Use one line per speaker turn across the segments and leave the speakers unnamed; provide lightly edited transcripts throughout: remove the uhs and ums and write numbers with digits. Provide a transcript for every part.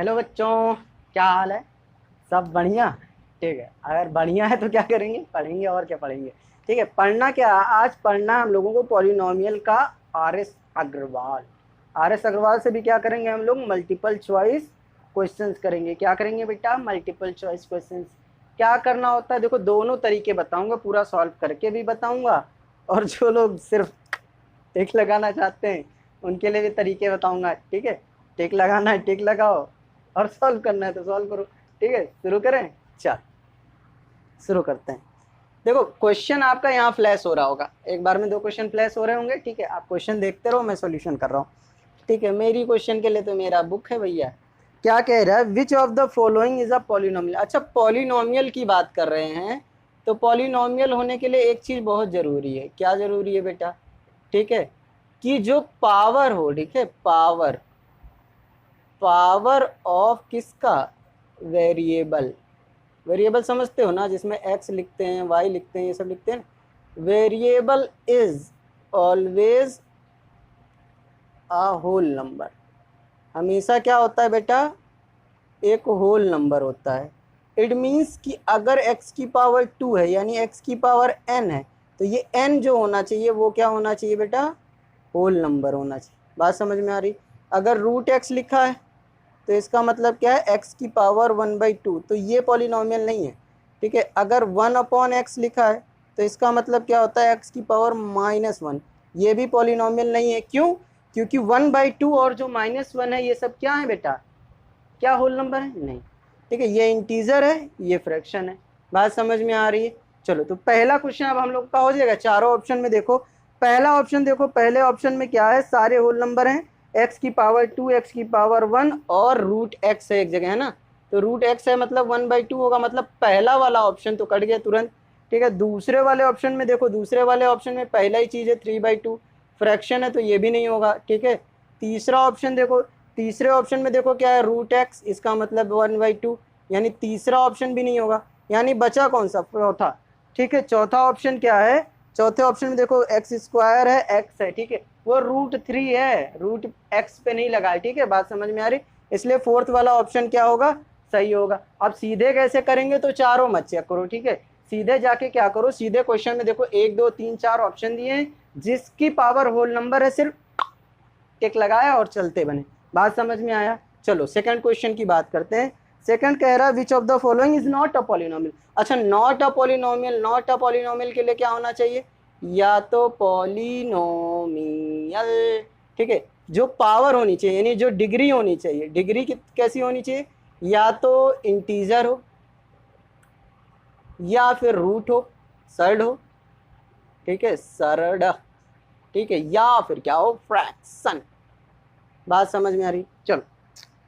Hello बच्चों, क्या हाल है? सब बढ़िया? ठीक है, अगर बढ़िया है तो क्या करेंगे? पढ़ेंगे, और क्या पढ़ेंगे। ठीक है, पढ़ना क्या है? आज पढ़ना है हम लोगों को पॉलिनोमियल का R S Agarwal. R S Agarwal से भी क्या करेंगे हम लोग? मल्टीपल चॉइस क्वेश्चंस करेंगे। क्या करेंगे बेटा? Multiple choice questions. क्या करना होता है देखो, दोनों तरीके बताऊंगा, पूरा सॉल्व करके भी बताऊंगा, और जो लोग सिर्फ टिक लगाना चाहते हैं उनके लिए भी तरीके बताऊंगा। ठीक है, टिक लगाना है टिक लगाओ, और सॉल्व करना है तो सॉल्व करो। ठीक है, शुरू करें? चल शुरू करते हैं। देखो, क्वेश्चन आपका यहाँ फ्लैश हो रहा होगा, एक बार में 2 क्वेश्चन फ्लैश हो रहे होंगे। ठीक है, आप क्वेश्चन देखते रहो, मैं सॉल्यूशन कर रहा हूँ। ठीक है, मेरी क्वेश्चन के लिए तो मेरा बुक है भैया। क्या कह रहा है? Which of the following is a polynomial. अच्छा, पॉलिनोमियल की बात कर रहे हैं, तो पॉलिनोमियल होने के लिए एक चीज बहुत जरूरी है। क्या जरूरी है बेटा? ठीक है, कि जो पावर हो, ठीक है, पावर पावर ऑफ किसका? वेरिएबल। वेरिएबल समझते हो ना, जिसमें एक्स लिखते हैं, वाई लिखते हैं, ये सब लिखते हैं। Variable is always a whole number. हमेशा क्या होता है बेटा? एक होल नंबर होता है। इट मीन्स कि अगर x की पावर 2 है, यानी x की पावर n है, तो ये n जो होना चाहिए वो क्या होना चाहिए बेटा? होल नंबर होना चाहिए। बात समझ में आ रही? अगर रूट एक्स लिखा है तो इसका मतलब क्या है? x की पावर 1/2, तो ये पॉलिनोमियल नहीं है। ठीक है, अगर 1/x लिखा है तो इसका मतलब क्या होता है? x की पावर -1, ये भी पॉलिनोमियल नहीं है। क्यों? क्योंकि 1/2 और जो -1 है, ये सब क्या है बेटा? क्या होल नंबर है? नहीं। ठीक है, ये इंटीजर है, ये फ्रैक्शन है। बात समझ में आ रही है? चलो, तो पहला क्वेश्चन अब हम लोग का हो जाएगा। चारों ऑप्शन में देखो, पहला ऑप्शन देखो, पहले ऑप्शन में क्या है? सारे होल नंबर हैं। x की पावर 2, x की पावर 1 और रूट x है एक जगह, है ना? तो रूट x है मतलब 1/2 होगा, मतलब पहला वाला ऑप्शन तो कट गया तुरंत। ठीक है, दूसरे वाले ऑप्शन में देखो, दूसरे वाले ऑप्शन में पहला ही चीज है 3/2, फ्रैक्शन है, तो ये भी नहीं होगा। ठीक है, तीसरा ऑप्शन देखो, तीसरे ऑप्शन में देखो क्या है? रूट एक्स, इसका मतलब 1/2, यानी तीसरा ऑप्शन भी नहीं होगा। यानी बचा कौन सा? चौथा। ठीक है, चौथा ऑप्शन क्या है? चौथे ऑप्शन में देखो एक्स स्क्वायर है, एक्स है, ठीक है, वो रूट 3 है, रूट एक्स पे नहीं लगा है। ठीक है, बात समझ में आ रही? इसलिए फोर्थ वाला ऑप्शन क्या होगा? सही होगा। अब सीधे कैसे करेंगे? तो चारों मत चेक करो। ठीक है, सीधे जाके क्या करो? सीधे क्वेश्चन में देखो 1 2 3 4 ऑप्शन दिए हैं, जिसकी पावर होल नंबर है सिर्फ टिक लगाया और चलते बने। बात समझ में आया? चलो सेकंड क्वेश्चन की बात करते हैं। सेकंड कह रहा है which of the following is not a polynomial. अच्छा, not a polynomial, not a polynomial के लिए क्या होना चाहिए? या तो पॉलिनोमियल, ठीक है, जो पावर होनी चाहिए, यानी जो डिग्री होनी चाहिए, डिग्री कैसी होनी चाहिए? या तो इंटीजर हो, या फिर रूट हो, सर्ड हो, ठीक है, सर्ड, ठीक है, या फिर क्या हो? फ्रैक्शन। बात समझ में आ रही? चलो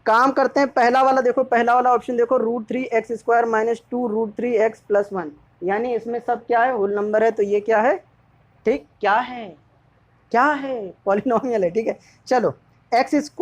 काम करते हैं। पहला वाला देखो, पहला वाला ऑप्शन देखो, रूट 3 x² - 2 रूट 3 x + 1, यानी इसमें सब क्या है? होल नंबर है, तो ये क्या है? ठीक, क्या है? क्या है? पॉलिनोमियल है। ठीक है, चलो, x² -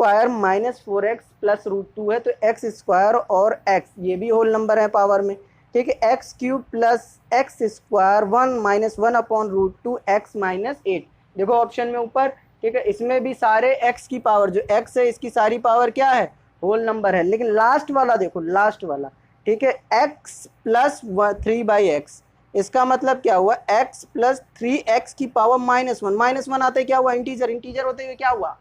4x + √2 है, तो x² और x ये भी होल नंबर है पावर में। ठीक है, x³ + x² 1 - 1/√2 x - 8, देखो ऑप्शन में ऊपर। ठीक है, इसमें भी सारे x की पावर, जो x है इसकी सारी पावर क्या है? होल नंबर है। लेकिन लास्ट वाला देखो, लास्ट वाला, ठीक है, x + 3/x, इसका मतलब क्या हुआ? x + 3x की पावर -1, -1 आते क्या हुआ? इंटीजर, इंटीजर होते हुए क्या हुआ?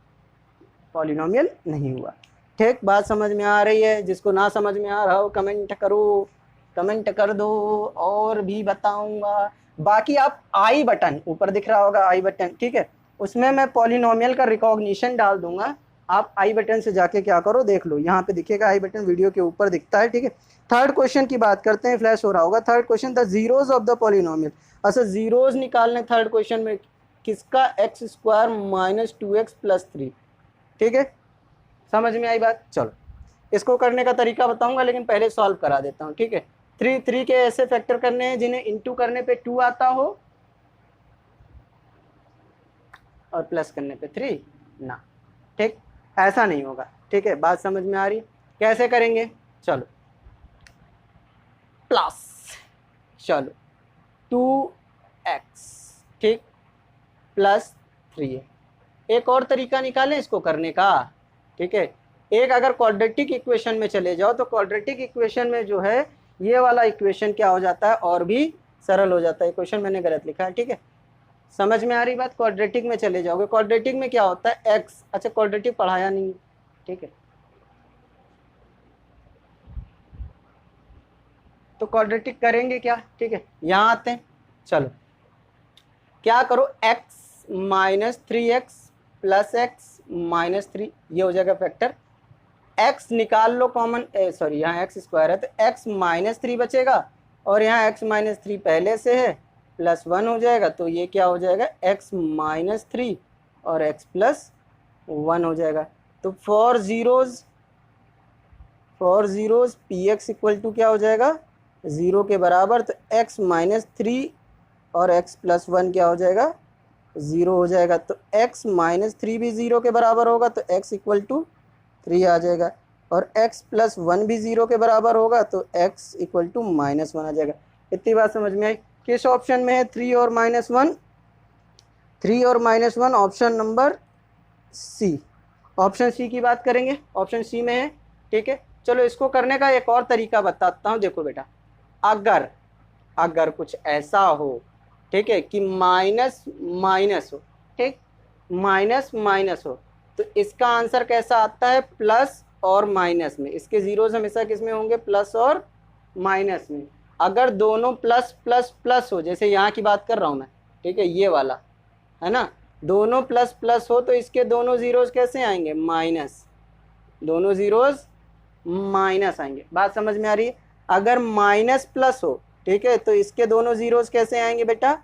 पॉलिनोमियल नहीं हुआ। ठीक, बात समझ में आ रही है? जिसको ना समझ में आ रहा हो कमेंट करो, कमेंट कर दो, और भी बताऊंगा। बाकी आप आई बटन ऊपर दिख रहा होगा, आई बटन, ठीक है, उसमें मैं पॉलिनोमियल का रिकॉग्निशन डाल दूंगा। आप आई बटन से जाके क्या करो? देख लो, यहाँ पे दिखेगा आई बटन, वीडियो के ऊपर दिखता है। ठीक है, थर्ड क्वेश्चन की बात करते हैं, फ्लैश हो रहा होगा। Third question, the zeros of the polynomial. अच्छा, जीरोज निकालने थर्ड क्वेश्चन में, किसका? x² - 2x + 3। ठीक है, समझ में आई बात? चलो इसको करने का तरीका बताऊंगा, लेकिन पहले सॉल्व करा देता हूँ। ठीक है, 3 के ऐसे फैक्टर करने हैं जिन्हें इंटू करने पे 2 आता हो और प्लस करने पे 3 ना। ठीक, ऐसा नहीं होगा। ठीक है, बात समझ में आ रही? कैसे करेंगे? चलो, प्लस, चलो 2x, ठीक, + 3 है। एक और तरीका निकालें इसको करने का। ठीक है, एक अगर क्वाड्रेटिक इक्वेशन में चले जाओ तो क्वाड्रेटिक इक्वेशन में जो है ये वाला इक्वेशन क्या हो जाता है, और भी सरल हो जाता है। इक्वेशन मैंने गलत लिखा है, ठीक है, समझ में आ रही बात। क्वाड्रेटिक में चले जाओगे, क्वाड्रेटिक में क्या होता है एक्स, अच्छा क्वाड्रेटिक पढ़ाया नहीं, ठीक है, तो क्वाड्रेटिक करेंगे क्या, ठीक है, यहाँ आते हैं। चलो क्या करो, x minus 3x plus x minus 3, ये हो जाएगा फैक्टर। x निकाल लो कॉमन, सॉरी यहाँ x स्क्वायर है तो x माइनस 3 बचेगा, और यहाँ x माइनस 3 पहले से है, प्लस 1 हो जाएगा, तो ये क्या हो जाएगा x माइनस 3 और x प्लस 1 हो जाएगा। तो for zeros P X equal to क्या हो जाएगा, 0 के बराबर, तो x माइनस 3 और x प्लस 1 क्या हो जाएगा, 0 हो जाएगा। तो x माइनस 3 भी 0 के बराबर होगा, तो x इक्वल टू 3 आ जाएगा, और x प्लस 1 भी 0 के बराबर होगा, तो x इक्वल टू माइनस 1 आ जाएगा। इतनी बात समझ में आई। किस ऑप्शन में है 3 और माइनस 1, 3 और minus 1 option number C, option C की बात करेंगे, ऑप्शन सी में है, ठीक है। चलो इसको करने का एक और तरीका बताता हूँ। देखो बेटा, अगर कुछ ऐसा हो, ठीक है, कि माइनस माइनस हो, ठीक, माइनस माइनस हो, तो इसका आंसर कैसा आता है, प्लस और माइनस में। इसके जीरोस हमेशा किस में होंगे, प्लस और माइनस में। अगर दोनों प्लस प्लस प्लस हो, जैसे यहाँ की बात कर रहा हूँ मैं, ठीक है, ये वाला है ना, दोनों प्लस प्लस हो तो इसके दोनों जीरोस कैसे आएंगे, माइनस, दोनों जीरोस माइनस आएंगे। बात समझ में आ रही है। अगर माइनस प्लस हो, ठीक है, तो इसके दोनों जीरोस कैसे आएंगे बेटा,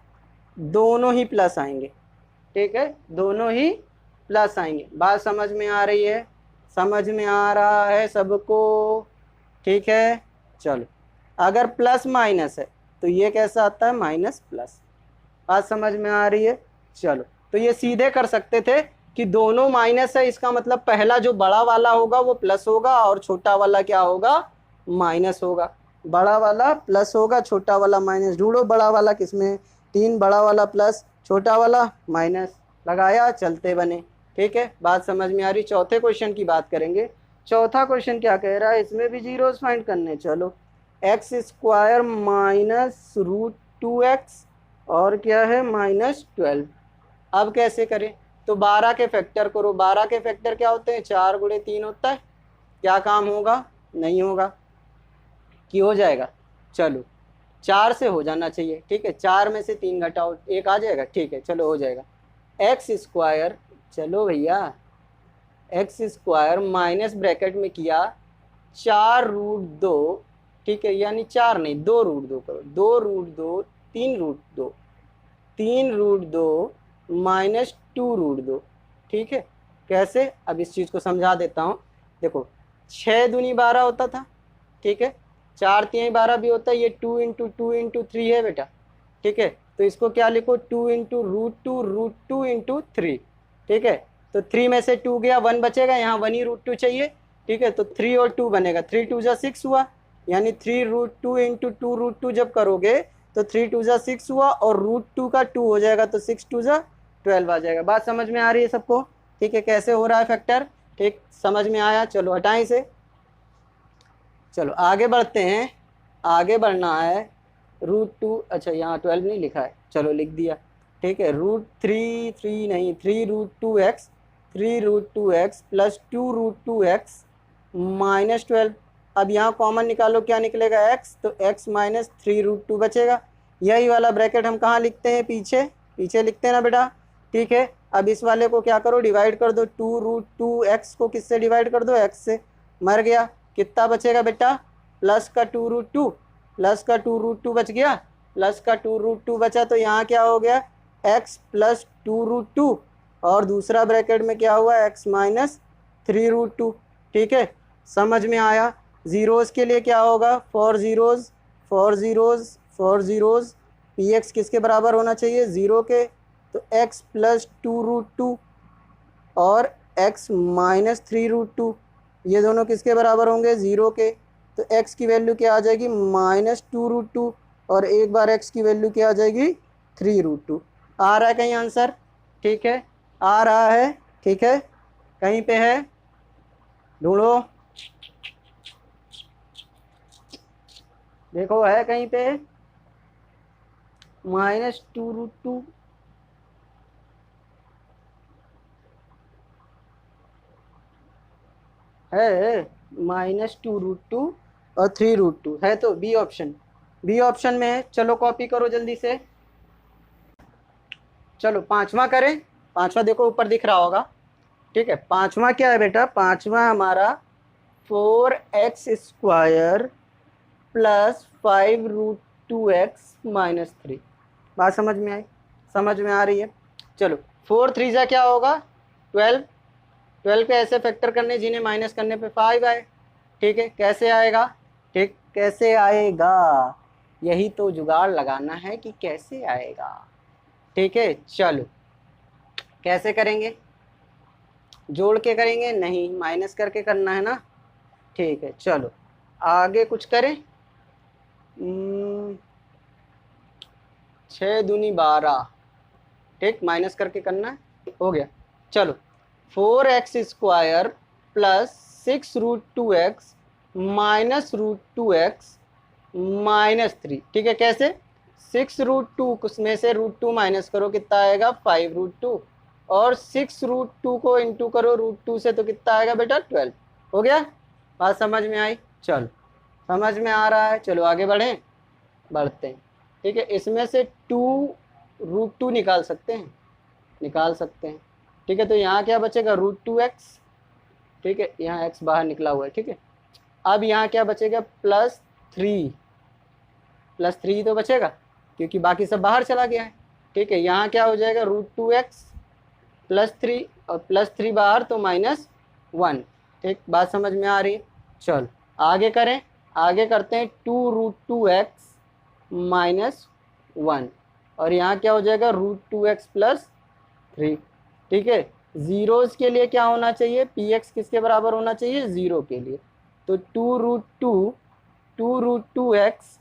दोनों ही प्लस आएंगे, ठीक है, दोनों ही प्लस आएंगे। बात समझ में आ रही है, समझ में आ रहा है सबको, ठीक है। चलो अगर प्लस माइनस है तो ये कैसा आता है, माइनस प्लस। बात समझ में आ रही है। चलो तो ये सीधे कर सकते थे कि दोनों माइनस है, इसका मतलब पहला जो बड़ा वाला होगा वो प्लस होगा और छोटा वाला क्या होगा, माइनस होगा। बड़ा वाला प्लस होगा, छोटा वाला माइनस। ढूंढो बड़ा वाला किसमें, 3, बड़ा वाला प्लस, छोटा वाला माइनस, लगाया, चलते बने, ठीक है। बात समझ में आ रही। चौथे क्वेश्चन की बात करेंगे। चौथा क्वेश्चन क्या कह रहा है, इसमें भी जीरोस फाइंड करने। चलो x square minus root 2x और क्या है, माइनस 12। अब कैसे करें, तो 12 के फैक्टर करो। 12 के फैक्टर क्या होते हैं, 4 गुणे 3 होता है। क्या काम होगा, नहीं होगा, कि हो जाएगा। चलो 4 से हो जाना चाहिए, ठीक है, 4 में से 3 घटाओ, 1 आ जाएगा, ठीक है, चलो हो जाएगा। एक्स स्क्वायर, चलो भैया, एक्स स्क्वायर माइनस ब्रैकेट में किया 4 रूट 2, ठीक है, यानी 4 नहीं 2 रूट 2 करो, 2 root 2, 3 root 2, 3 root 2 minus 2 root 2, ठीक है। कैसे, अब इस चीज़ को समझा देता हूँ। देखो 6 दूनी 12 होता था, ठीक है, 4 3 12 भी होता है। ये 2 इंटू 2 इंटू 3 है बेटा, ठीक है, तो इसको क्या लिखो, 2 इंटू रूट टू इंटू 3, ठीक है। तो 3 में से 2 गया, 1 बचेगा, यहाँ 1 ही रूट 2 चाहिए, ठीक है, तो 3 और 2 बनेगा, 3 2 जा 6 हुआ, यानी 3 रूट 2 इंटू 2 रूट 2 जब करोगे तो 3 2 जा 6 हुआ, और रूट 2 का 2 हो जाएगा, तो 6 2 जा 12 आ जाएगा। बात समझ में आ रही है सबको, ठीक है, कैसे हो रहा है फैक्टर, ठीक, समझ में आया। चलो हटाएं इसे, चलो आगे बढ़ते हैं। आगे बढ़ना है, रूट 2, अच्छा यहाँ 12 नहीं लिखा है, चलो लिख दिया, ठीक है, रूट 3 नहीं 3 root 2x, 3 root 2x plus 2 root 2x minus 12। अब यहाँ कॉमन निकालो, क्या निकलेगा, x, तो x माइनस 3 रूट 2 बचेगा। यही वाला ब्रैकेट हम कहाँ लिखते हैं, पीछे, पीछे लिखते हैं ना बेटा, ठीक है। अब इस वाले को क्या करो, डिवाइड कर दो, 2 रूट 2x को किससे डिवाइड कर दो, x से, मर गया। कितना बचेगा बेटा, प्लस का 2 रूट 2, प्लस का 2 रूट 2 बच गया, प्लस का 2 रूट 2 बचा, तो यहाँ क्या हो गया, x प्लस 2 रूट 2, और दूसरा ब्रैकेट में क्या हुआ, x माइनस 3 रूट 2, ठीक है, समझ में आया। जीरोस के लिए क्या होगा, फॉर जीरोस पी एक्स किसके बराबर होना चाहिए, 0 के, तो x प्लस 2 रूट 2 और x माइनस 3 रूट 2, ये दोनों किसके बराबर होंगे, 0 के, तो x की वैल्यू क्या आ जाएगी, माइनस 2 रूट 2, और एक बार x की वैल्यू क्या आ जाएगी, 3 रूट 2। आ रहा है कहीं आंसर, ठीक है, आ रहा है, ठीक है, कहीं पे है ढूंढो, देखो है कहीं पे -2√2, है -2√2 और 3√2 है, तो बी ऑप्शन, बी ऑप्शन में है। चलो कॉपी करो जल्दी से। चलो पांचवा करें, पांचवा देखो ऊपर दिख रहा होगा, ठीक है। पांचवा क्या है बेटा, पांचवा हमारा 4x² प्लस 5√2x माइनस 3। बात समझ में आई, समझ में आ रही है। चलो 4 3 जा क्या होगा 12, 12 पे ऐसे फैक्टर करने जिन्हें माइनस करने पे 5 आए, ठीक है। कैसे आएगा, ठीक, कैसे आएगा, यही तो जुगाड़ लगाना है कि कैसे आएगा, ठीक है। चलो कैसे करेंगे, जोड़ के करेंगे, नहीं माइनस करके करना है ना, ठीक है। चलो आगे कुछ करें, 6 दूनी 12, ठीक, माइनस करके करना है, हो गया। चलो 4x² plus 6√2x minus √2x minus 3, ठीक है। कैसे, 6√2 में से √2 माइनस करो, कितना आएगा 5√2, और 6√2 को इंटू करो √2 से, तो कितना आएगा बेटा 12। हो गया, बात समझ में आई। चलो समझ में आ रहा है, चलो आगे बढ़ें, बढ़ते हैं, ठीक है। इसमें से 2√2 निकाल सकते हैं, निकाल सकते हैं, ठीक है। तो यहाँ क्या बचेगा √2x, ठीक है, यहाँ x बाहर निकला हुआ है, ठीक है। अब यहाँ क्या बचेगा +3, +3 तो बचेगा क्योंकि बाकी सब बाहर चला गया है, ठीक है। यहाँ क्या हो जाएगा √2x +3 और +3 बाहर तो -1, ठीक, बात समझ में आ रही है। चलो आगे करें, आगे करते हैं 2√2x माइनस 1, और यहाँ क्या हो जाएगा √2x + 3, ठीक है। जीरोस के लिए क्या होना चाहिए, px किसके बराबर होना चाहिए, 0 के लिए, तो 2√2x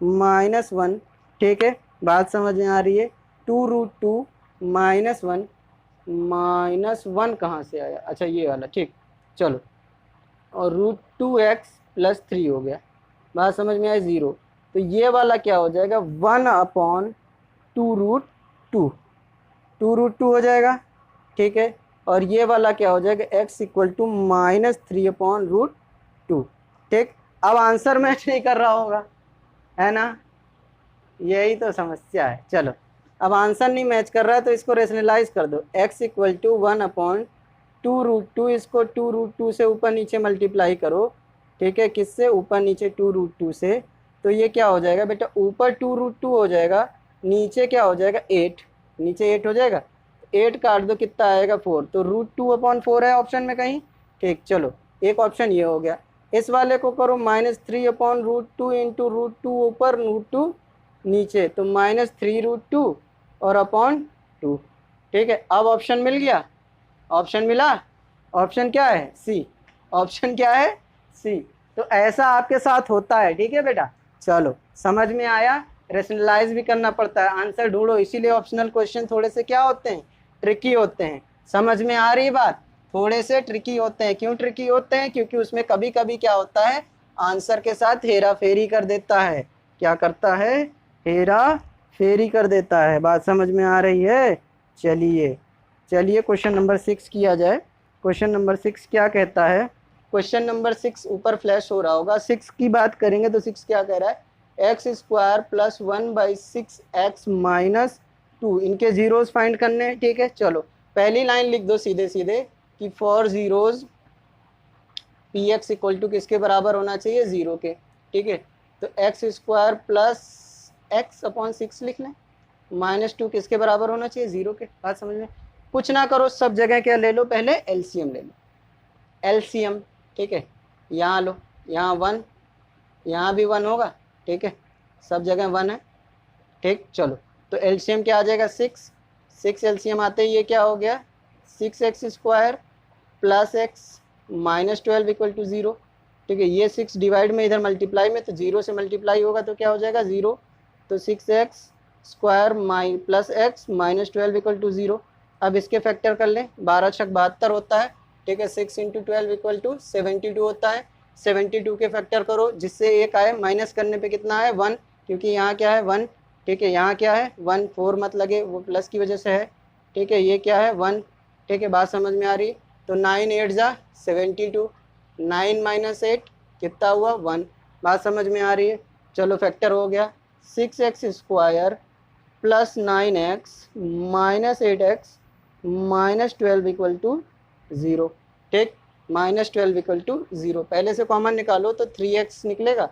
-1, ठीक है, बात समझ में आ रही है। 2√2 -1 कहाँ से आया, अच्छा ये वाला, ठीक। चलो और √2x + 3 हो गया, बात समझ में आई 0, तो ये वाला क्या हो जाएगा 1/2√2, 2√2 हो जाएगा, ठीक है। और ये वाला क्या हो जाएगा x = -3/√2, ठीक। अब आंसर मैच नहीं कर रहा होगा, है ना, यही तो समस्या है। चलो अब आंसर नहीं मैच कर रहा है तो इसको रेशनलाइज कर दो, x = 1/2√2, इसको 2√2 से ऊपर नीचे मल्टीप्लाई करो, ठीक है, किससे, ऊपर नीचे 2√2 से, तो ये क्या हो जाएगा बेटा, ऊपर 2√2 हो जाएगा, नीचे क्या हो जाएगा 8, नीचे 8 हो जाएगा, 8 काट दो कितना आएगा 4, तो √2/4 है ऑप्शन में कहीं, ठीक। चलो एक ऑप्शन ये हो गया। इस वाले को करो -3/√2 इंटू √2 ऊपर √2 नीचे, तो -3√2 और /2, ठीक है। अब ऑप्शन मिल गया, ऑप्शन मिला, ऑप्शन क्या है सी, ऑप्शन क्या है सी। तो ऐसा आपके साथ होता है, ठीक है बेटा। चलो समझ में आया, रेशनलाइज भी करना पड़ता है, आंसर ढूंढो, इसीलिए ऑप्शनल क्वेश्चन थोड़े से क्या होते हैं, ट्रिकी होते हैं। समझ में आ रही बात, थोड़े से ट्रिकी होते हैं। क्यों ट्रिकी होते हैं, क्योंकि उसमें कभी कभी क्या होता है, आंसर के साथ हेरा फेरी कर देता है, क्या करता है, हेरा फेरी कर देता है। बात समझ में आ रही है। चलिए चलिए क्वेश्चन नंबर 6 किया जाए। क्वेश्चन नंबर 6 क्या कहता है, क्वेश्चन नंबर 6 ऊपर फ्लैश हो रहा होगा। 6 की बात करेंगे तो 6 क्या कह रहा है, x² + 1/6x माइनस 2, इनके जीरोस फाइंड करने हैं, ठीक है। चलो पहली लाइन लिख दो सीधे सीधे कि फॉर जीरोज px = किसके बराबर होना चाहिए, 0 के, ठीक है। तो x² + x/6 लिख लें, -2 किसके बराबर होना चाहिए, 0 के। बात समझ में, कुछ ना करो, सब जगह क्या ले लो, पहले एलसीएम ले लो, एलसीएम, ठीक है। यहाँ लो, यहाँ 1, यहाँ भी 1 होगा, ठीक है, सब जगह 1 है, ठीक। चलो तो एलसीएम क्या आ जाएगा 6 एलसीएम आते ही ये क्या हो गया 6x² + x माइनस 12 = 0, ठीक है। ये 6 डिवाइड में इधर मल्टीप्लाई में, तो 0 से मल्टीप्लाई होगा तो क्या हो जाएगा 0, तो 6x² + x माइनस 12 = 0। अब इसके फैक्टर कर लें, 12 × 6 = 72 होता है, ठीक है। 6 इंटू 12 इक्वल टू 72 होता है। 72 के फैक्टर करो जिससे एक आए, माइनस करने पे कितना है 1, क्योंकि यहाँ क्या है 1, ठीक है। यहाँ क्या है 1, 4 मत लगे, वो प्लस की वजह से है, ठीक है। ये क्या है 1, ठीक है। बात समझ में आ रही। तो 9 8 जा 72, 9 माइनस 8 कितना हुआ 1। बात समझ में आ रही है। चलो फैक्टर हो गया। 6x square plus 9x minus 8x minus 12 equal to 0, ठीक। माइनस 12 इक्वल टू 0, पहले से कॉमन निकालो तो 3x निकलेगा।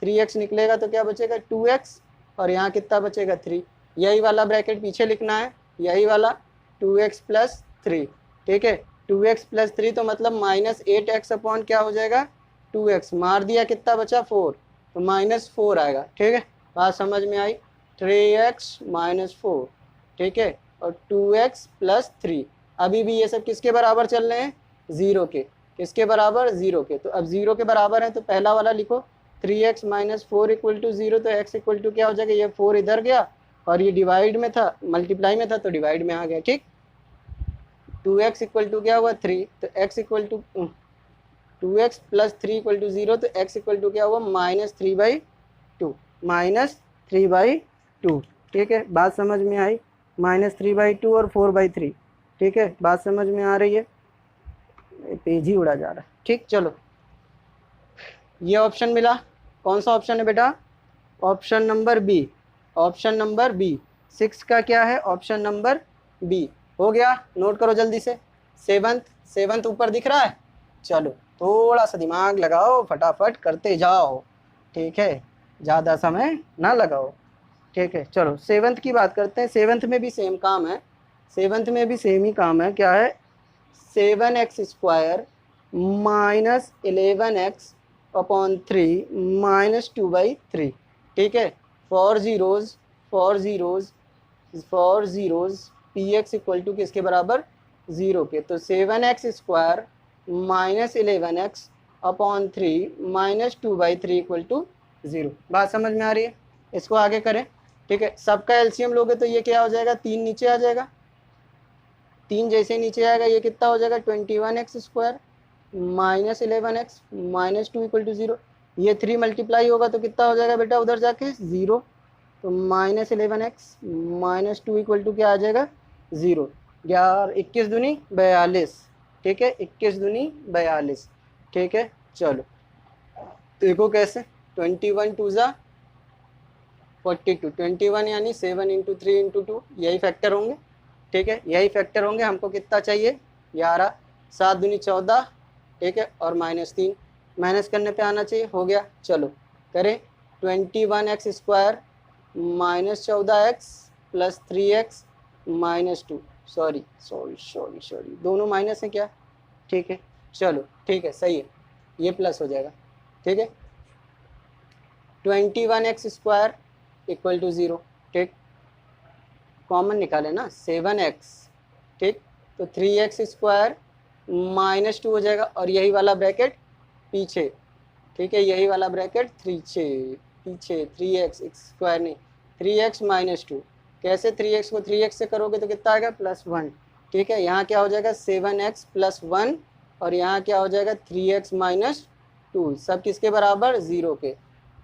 3x निकलेगा तो क्या बचेगा 2x, और यहाँ कितना बचेगा 3। यही वाला ब्रैकेट पीछे लिखना है, यही वाला 2x प्लस 3, ठीक है। 2x प्लस 3 तो मतलब माइनस 8x अपॉन क्या हो जाएगा 2x, मार दिया कितना बचा 4, तो माइनस 4 आएगा, ठीक है। बात समझ में आई। 3x माइनस 4, ठीक है, और 2x प्लस 3। अभी भी ये सब किसके बराबर चल रहे हैं 0 के। किसके बराबर 0 के। तो अब 0 के बराबर है तो पहला वाला लिखो 3x माइनस 4 इक्वल टू 0, तो x इक्वल टू क्या हो जाएगा, ये 4 इधर गया और ये डिवाइड में था, मल्टीप्लाई में था तो डिवाइड में आ गया, ठीक। 2x इक्वल टू क्या हुआ 3, तो x equal to 2x plus 3 equal to 0, तो x इक्वल टू क्या हुआ -3/2, -3/2, ठीक है। बात समझ में आई। -3/2 और 4/3, ठीक है। बात समझ में आ रही है। पेज ही उड़ा जा रहा है, ठीक। चलो ये ऑप्शन मिला। कौन सा ऑप्शन है बेटा, option number B, option number B. 6 का क्या है ऑप्शन नंबर बी। हो गया, नोट करो जल्दी से। सेवंथ ऊपर दिख रहा है। चलो थोड़ा सा दिमाग लगाओ, फटाफट करते जाओ, ठीक है, ज़्यादा समय ना लगाओ, ठीक है। चलो 7th की बात करते हैं। 7th में भी सेम काम है, 7th में भी सेम ही काम है। क्या है 7x square minus 11x upon 3 minus 2/3, ठीक है। For zeros P X equal to किसके बराबर 0 के। तो 7x square minus 11x upon 3 minus 2/3 equal to 0। बात समझ में आ रही है। इसको आगे करें, ठीक है। सबका एलसीएम लोगे तो ये क्या हो जाएगा 3 नीचे आ जाएगा, 3 जैसे नीचे आएगा ये कितना हो जाएगा 21x square minus 11x minus 2 equal to 0। ये 3 मल्टीप्लाई होगा तो कितना हो जाएगा बेटा उधर जाके 0, तो -11x माइनस 2 इक्वल टू क्या आ जाएगा 0। 21 दूनी 42, ठीक है, 21 दूनी 42, ठीक है। चलो देखो कैसे 21 2 ज़ा 42, 21 यानी 7 इंटू 3 इंटू 2, यही फैक्टर होंगे, ठीक है, यही फैक्टर होंगे। हमको कितना चाहिए 11, 7 दूनी 14, ठीक है, और -3 माइनस करने पे आना चाहिए। हो गया, चलो करें 21x square minus 14x plus 3x minus 2, sorry दोनों माइनस है क्या, ठीक है। चलो ठीक है, सही है, ये प्लस हो जाएगा, ठीक है। 21x स्क्वायर इक्वल टू 0, ठीक, कॉमन निकाले ना 7x, ठीक, तो 3x स्क्वायर माइनस 2 हो जाएगा, और यही वाला ब्रैकेट पीछे, ठीक है, यही वाला ब्रैकेट पीछे 3x स्क्वायर नहीं 3x माइनस 2। कैसे 3x को 3x से करोगे तो कितना आएगा +1, ठीक है। यहाँ क्या हो जाएगा 7x प्लस 1, और यहाँ क्या हो जाएगा 3x माइनस 2, सब किसके बराबर 0 के।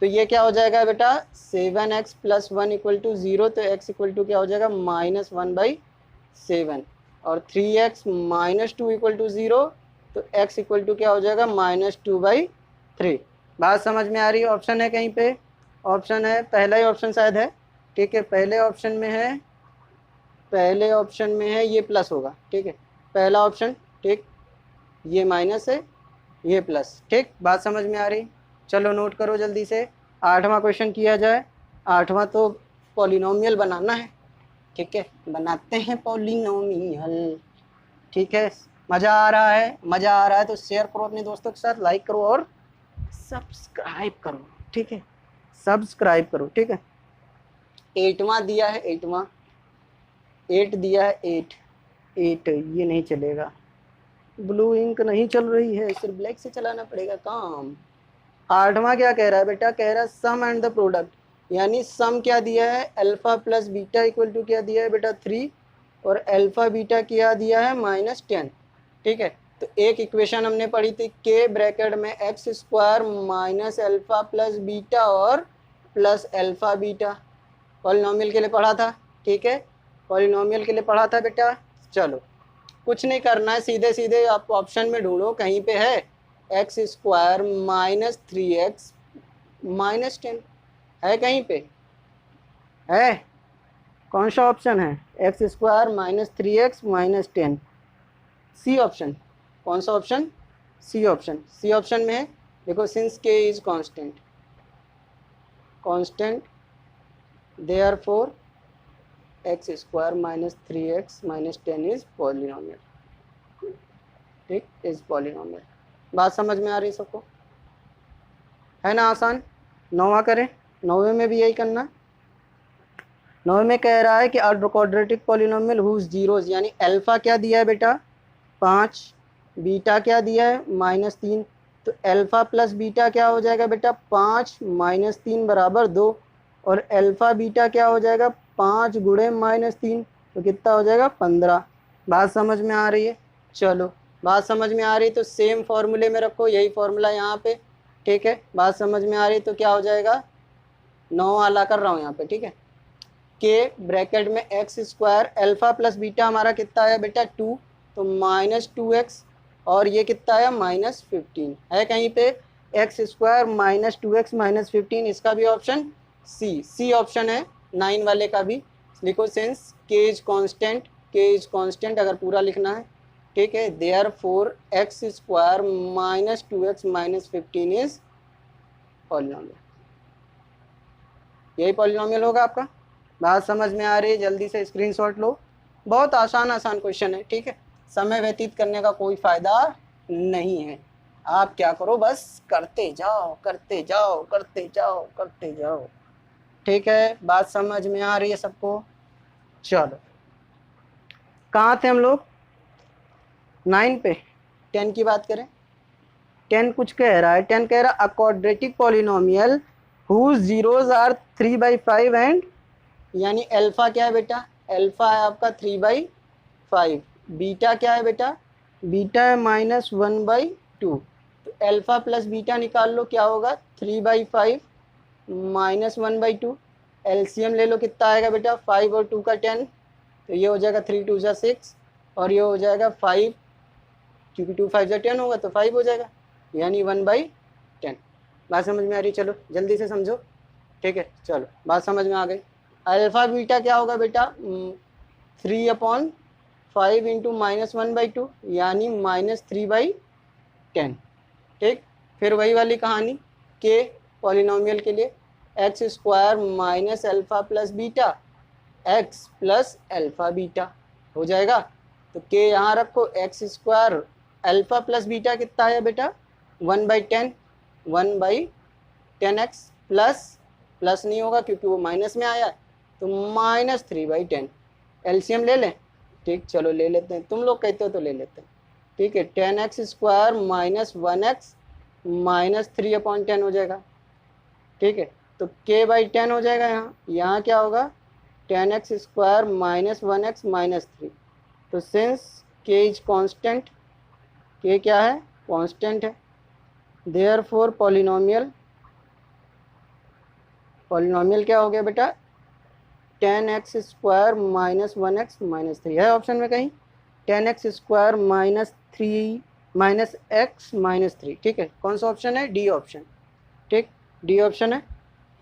तो ये क्या हो जाएगा बेटा 7x प्लस 1 इक्वल टू 0, तो x इक्वल टू क्या हो जाएगा -1/7, और 3x माइनस 2 इक्वल टू 0, तो x इक्वल टू क्या हो जाएगा -2/3। बात समझ में आ रही है। ऑप्शन है कहीं पे, ऑप्शन है, पहला ही ऑप्शन शायद है, ठीक है, पहले ऑप्शन में है ये प्लस होगा, ठीक है, पहला ऑप्शन, ठीक, ये माइनस है ये प्लस, ठीक। बात समझ में आ रही। चलो नोट करो जल्दी से। 8वां क्वेश्चन किया जाए। 8वां तो पॉलिनोमियल बनाना है, ठीक है, बनाते हैं पॉलिनोमियल, ठीक है। मज़ा आ रहा है तो शेयर करो अपने दोस्तों के साथ, लाइक करो और सब्सक्राइब करो, ठीक है, सब्सक्राइब करो, ठीक है। 8वां दिया है, 8 दिया है, 8 ये नहीं चलेगा, ब्लू इंक नहीं चल रही है, सिर्फ ब्लैक से चलाना पड़ेगा काम। 8वां क्या कह रहा है बेटा, कह रहा है सम एंड द प्रोडक्ट, यानी सम क्या दिया है alpha plus beta equal to क्या दिया है बेटा 3, और अल्फा बीटा क्या दिया है -10, ठीक है। तो एक इक्वेशन हमने पढ़ी थी के ब्रैकेट में x square minus alpha plus beta और प्लस अल्फा बीटा, पॉलिनोमियल के लिए पढ़ा था, ठीक है, पॉलिनोमियल के लिए पढ़ा था बेटा। चलो कुछ नहीं करना है, सीधे सीधे आप ऑप्शन में ढूंढो, कहीं पे है x square minus 3x minus 10, है कहीं पे, है कौन सा ऑप्शन है, x square minus 3x minus 10, C option, कौन सा option, C option, C option में है। देखो since k is constant, constant therefore x square minus 3x minus 10 is polynomial, ठीक, इज पॉलिनोमियल। बात समझ में आ रही सबको, है ना आसान। 9वां करें, 9वें में भी यही करना। 9वें में कह रहा है कि a quadratic polynomial whose zeros, यानी अल्फा क्या दिया है बेटा 5, बीटा क्या दिया है -3, तो अल्फा प्लस बीटा क्या हो जाएगा बेटा 5 माइनस 3 बराबर 2, और अल्फा बीटा क्या हो जाएगा 5 गुणे -3, तो कितना हो जाएगा 15। बात समझ में आ रही है, चलो बात समझ में आ रही तो सेम फॉर्मूले में रखो, यही फॉर्मूला यहाँ पे, ठीक है। बात समझ में आ रही तो क्या हो जाएगा, 9 आला कर रहा हूँ यहाँ पे, ठीक है। के ब्रैकेट में x square alpha plus beta हमारा कितना है बेटा 2, तो -2x, और ये कितना है -15, है कहीं पे एक्स स्क्वायर -2x -15, इसका भी ऑप्शन सी, सी ऑप्शन है 9 वाले का भी। लिखो सिंस के इज कांस्टेंट, के इज कांस्टेंट अगर पूरा लिखना है, ठीक है, therefore x square -2x -15 is polynomial, यही पॉलिनोमियल होगा आपका। बात समझ में आ रही है, जल्दी से स्क्रीनशॉट लो, बहुत आसान आसान क्वेश्चन है, ठीक है, समय व्यतीत करने का कोई फ़ायदा नहीं है। आप क्या करो, बस करते जाओ करते जाओ करते जाओ करते जाओ, ठीक है। बात समझ में आ रही है सबको, चलो कहाँ थे हम लोग, 9 पे। 10 की बात करें, 10 कुछ कह रहा है, 10 कह रहा है a quadratic polynomial whose zeros are 3/5 and, यानी अल्फा क्या है बेटा, अल्फा है आपका 3/5, बीटा क्या है बेटा, बीटा है -1/2, तो अल्फा प्लस बीटा निकाल लो, क्या होगा 3/5 -1/2, एलसीएम ले लो, कितना आएगा बेटा 5 और 2 का 10, तो ये हो जाएगा 3 2 जा 6, और ये हो जाएगा 5, क्योंकि 2 5 जा 10 होगा तो 5 हो जाएगा, यानी 1/10। बात समझ में आ रही, चलो जल्दी से समझो, ठीक है, चलो बात समझ में आ गई। अल्फा बीटा क्या होगा बेटा 3/5 इंटू -1/2, यानी -3/10, ठीक। फिर वही वाली कहानी के पॉलिनोमियल के लिए, x square minus alpha plus beta x plus alpha beta हो जाएगा, तो के यहाँ रखो, x square alpha plus beta कितना है बेटा 1/10, 1/10x प्लस नहीं होगा क्योंकि वो माइनस में आया है, तो -3/10, एलसीएम ले लें, ठीक, चलो ले लेते हैं, तुम लोग कहते हो तो ले लेते हैं, ठीक है। 10x स्क्वायर -1x -3/10 हो जाएगा, ठीक है, तो k/10 हो जाएगा। यहाँ क्या होगा 10x स्क्वायर -1x -3, तो since k is constant, k क्या है कांस्टेंट है, देयरफॉर पॉलिनोमियल, पॉलिनोमियल क्या हो गया बेटा 10x स्क्वायर -1x -3, है ऑप्शन में कहीं 10x स्क्वायर -3 -x -3, ठीक है, कौन सा ऑप्शन है, डी ऑप्शन, ठीक, डी ऑप्शन है।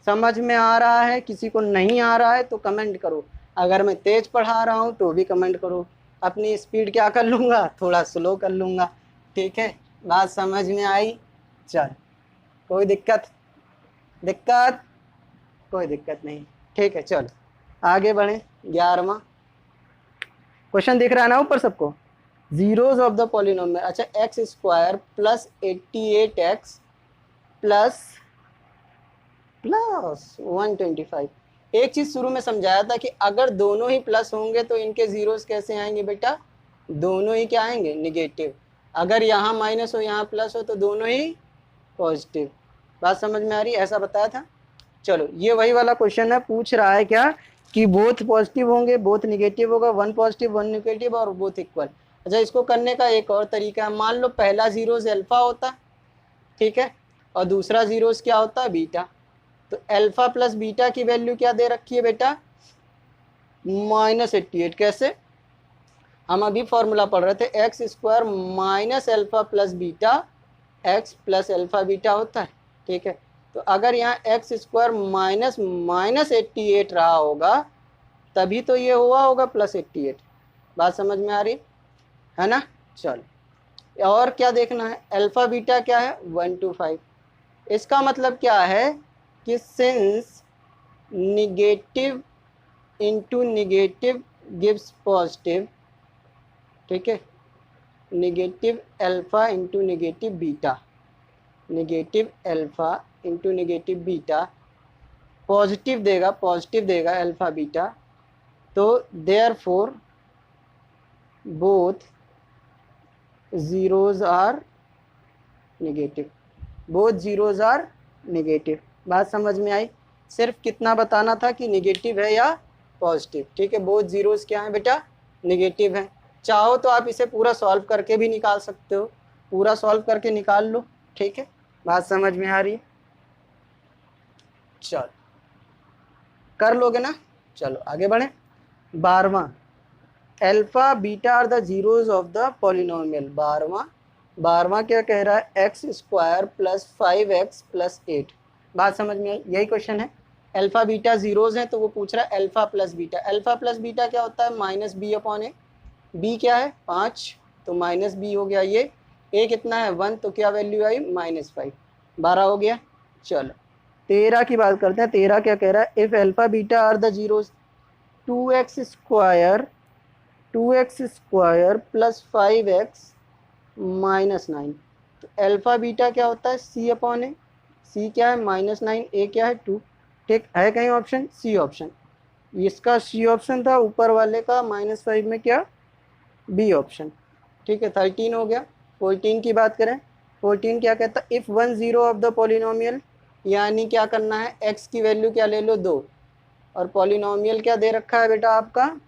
समझ में आ रहा है, किसी को नहीं आ रहा है तो कमेंट करो, अगर मैं तेज पढ़ा रहा हूँ तो भी कमेंट करो, अपनी स्पीड क्या कर लूँगा, थोड़ा स्लो कर लूँगा, ठीक है। बात समझ में आई, चल कोई दिक्कत, कोई दिक्कत नहीं, ठीक है, चलो आगे बढ़ें। 11वां क्वेश्चन दिख रहा है ना ऊपर सबको, जीरोज ऑफ द पॉलिनोमियल, अच्छा x square plus 88x plus 125। एक चीज़ शुरू में समझाया था कि अगर दोनों ही प्लस होंगे तो इनके जीरोस कैसे आएंगे बेटा, दोनों ही क्या आएंगे निगेटिव, अगर यहाँ माइनस हो यहाँ प्लस हो तो दोनों ही पॉजिटिव। बात समझ में आ रही है, ऐसा बताया था। चलो ये वही वाला क्वेश्चन है, पूछ रहा है क्या कि बोथ पॉजिटिव होंगे बोथ निगेटिव होगा, 1 पॉजिटिव 1 निगेटिव और बोथ इक्वल। अच्छा, इसको करने का एक और तरीका है, मान लो पहला जीरोस अल्फा होता, ठीक है, और दूसरा जीरोस क्या होता है, बीटा। तो अल्फा प्लस बीटा की वैल्यू क्या दे रखी है बेटा, -88। कैसे, हम अभी फॉर्मूला पढ़ रहे थे, x square minus alpha plus beta x plus alpha beta होता है, ठीक है। तो अगर यहाँ एक्स स्क्वायर -88 रहा होगा तभी तो ये हुआ होगा +88। बात समझ में आ रही है ना। चलो, और क्या देखना है, अल्फा बीटा क्या है, 1 to 5। इसका मतलब क्या है कि since negative into negative gives positive, ठीक है, negative alpha into negative beta, negative alpha into negative beta positive देगा अल्फा बीटा। तो therefore both zeros are negative, both zeros are negative. बात समझ में आई, सिर्फ कितना बताना था कि निगेटिव है या पॉजिटिव, ठीक है। बोथ जीरोज क्या है बेटा, निगेटिव है। चाहो तो आप इसे पूरा सॉल्व करके भी निकाल सकते हो, पूरा सॉल्व करके निकाल लो, ठीक है। बात समझ में आ रही है, चलो कर लोगे ना। चलो आगे बढ़े। 12वां, alpha beta are the zeros of the polynomial. 12वां क्या कह रहा है, x square plus 5x plus 8। बात समझ में आई, यही क्वेश्चन है। अल्फा बीटा जीरोज हैं तो वो पूछ रहा है alpha plus beta. Alpha plus beta क्या होता है, -b/a। b क्या है, 5, तो -b हो गया। ये a कितना है, 1, तो क्या वैल्यू आई, -5, 12 हो गया। चलो 13 की बात करते हैं। 13 क्या कह रहा है, if alpha beta are the zeros 2x square plus 5x -9। तो अल्फा बीटा क्या होता है, c/a। c क्या है, -9, a क्या है, 2। ठीक है, कहीं ऑप्शन, सी ऑप्शन। इसका सी ऑप्शन था, ऊपर वाले का -5 में क्या, बी ऑप्शन। ठीक है, 13 हो गया। 14 की बात करें, 14 क्या कहता है, इफ़ 1 0 ऑफ द पॉलिनोमियल, यानी क्या करना है, x की वैल्यू क्या ले लो, 2, और पॉलिनोमियल क्या दे रखा है बेटा आपका,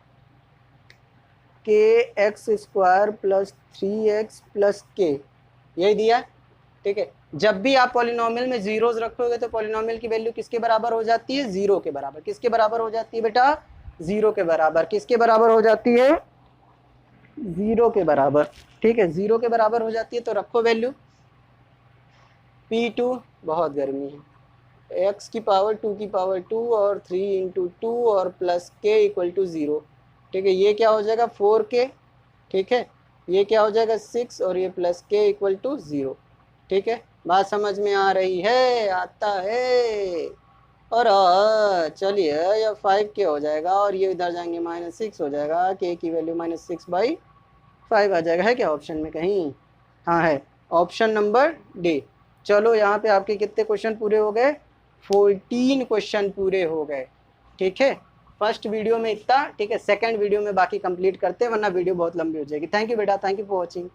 kx² plus 3x plus k, यही दिया। ठीक है, जब भी आप पॉलिनोमियल में जीरोज रखोगे तो पॉलिनोमियल की वैल्यू किसके बराबर हो जाती है, 0 के बराबर। किसके बराबर हो जाती है बेटा, 0 के बराबर। किसके बराबर हो जाती है, 0 के बराबर। ठीक है, 0 के बराबर हो जाती है, तो रखो वैल्यू P2, बहुत गर्मी है, x की पावर 2 की पावर 2 और 3 × 2 और प्लस k = 0। ठीक है, ये क्या हो जाएगा, 4k। ठीक है, ये क्या हो जाएगा, 6, और ये प्लस k = 0। ठीक है, बात समझ में आ रही है, आता है। और चलिए, ये 5k हो जाएगा और ये इधर जाएंगे -6 हो जाएगा, k की वैल्यू -6/5 आ जाएगा। है क्या ऑप्शन में कहीं, हाँ है, ऑप्शन नंबर डी। चलो यहाँ पे आपके कितने क्वेश्चन पूरे हो गए, 14 क्वेश्चन पूरे हो गए। ठीक है, फर्स्ट वीडियो में इतना। ठीक है, सेकंड वीडियो में बाकी कंप्लीट करते हैं, वरना वीडियो बहुत लंबी हो जाएगी। थैंक यू बेटा, थैंक यू फॉर वॉचिंग।